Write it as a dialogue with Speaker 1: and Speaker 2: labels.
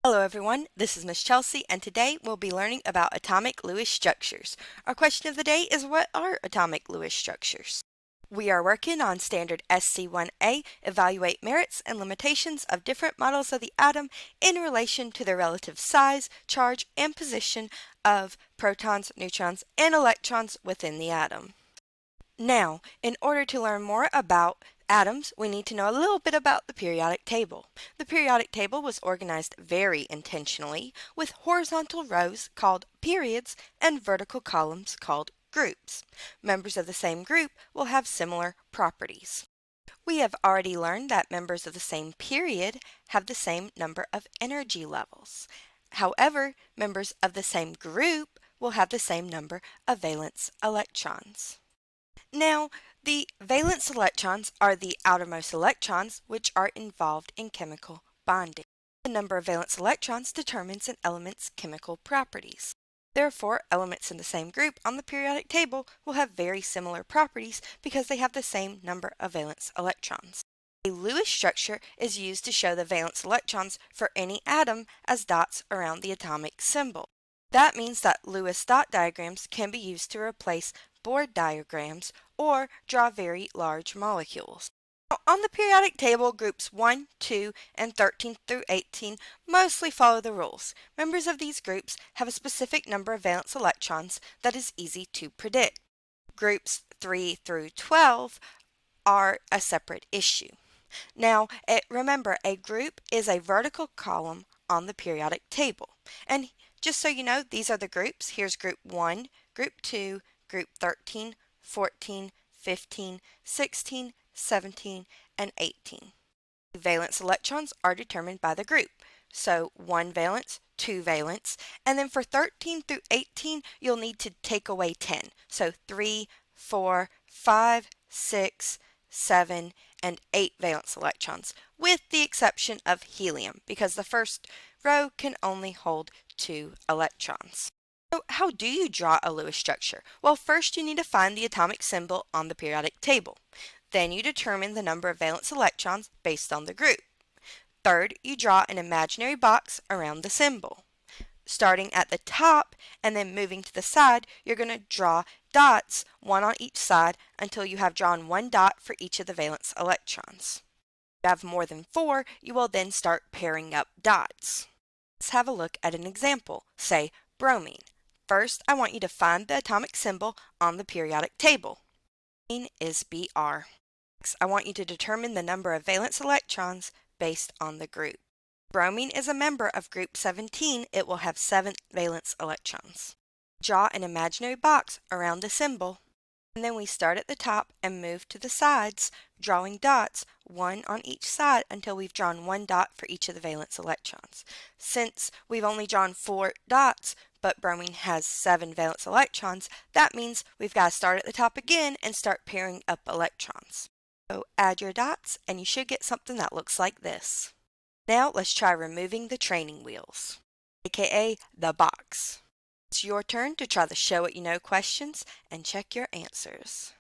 Speaker 1: Hello everyone, this is Miss Chelsea and today we'll be learning about atomic Lewis structures. Our question of the day is, what are atomic Lewis structures? We are working on standard SC1A, evaluate merits and limitations of different models of the atom in relation to their relative size, charge, and position of protons, neutrons, and electrons within the atom. Now, in order to learn more about atoms, we need to know a little bit about the periodic table. The periodic table was organized very intentionally, with horizontal rows called periods and vertical columns called groups. Members of the same group will have similar properties. We have already learned that members of the same period have the same number of energy levels. However, members of the same group will have the same number of valence electrons. Now, the valence electrons are the outermost electrons which are involved in chemical bonding. The number of valence electrons determines an element's chemical properties. Therefore, elements in the same group on the periodic table will have very similar properties because they have the same number of valence electrons. A Lewis structure is used to show the valence electrons for any atom as dots around the atomic symbol. That means that Lewis dot diagrams can be used to replace board diagrams or draw very large molecules. Now, on the periodic table, groups 1, 2, and 13 through 18 mostly follow the rules. Members of these groups have a specific number of valence electrons that is easy to predict. Groups 3 through 12 are a separate issue. Now, remember, a group is a vertical column on the periodic table. And just so you know, these are the groups. Here's group 1, group 2, group 13, 14, 15, 16, 17, and 18. Valence electrons are determined by the group. So 1 valence, 2 valence, and then for 13 through 18, you'll need to take away 10. So 3, 4, 5, 6, 7, and 8 valence electrons, with the exception of helium, because the first row can only hold 2 electrons. So how do you draw a Lewis structure? Well, first you need to find the atomic symbol on the periodic table. Then you determine the number of valence electrons based on the group. Third, you draw an imaginary box around the symbol. Starting at the top and then moving to the side, you're going to draw dots, one on each side, until you have drawn 1 dot for each of the valence electrons. If you have more than 4, you will then start pairing up dots. Let's have a look at an example. Say bromine. First, I want you to find the atomic symbol on the periodic table. Bromine is Br. Next, I want you to determine the number of valence electrons based on the group. Bromine is a member of group 17. It will have 7 valence electrons. Draw an imaginary box around the symbol. And then we start at the top and move to the sides, drawing dots, one on each side, until we've drawn 1 dot for each of the valence electrons. Since we've only drawn 4 dots, but bromine has 7 valence electrons, that means we've got to start at the top again and start pairing up electrons. So add your dots and you should get something that looks like this. Now let's try removing the training wheels, aka the box. It's your turn to try the show what you know questions and check your answers.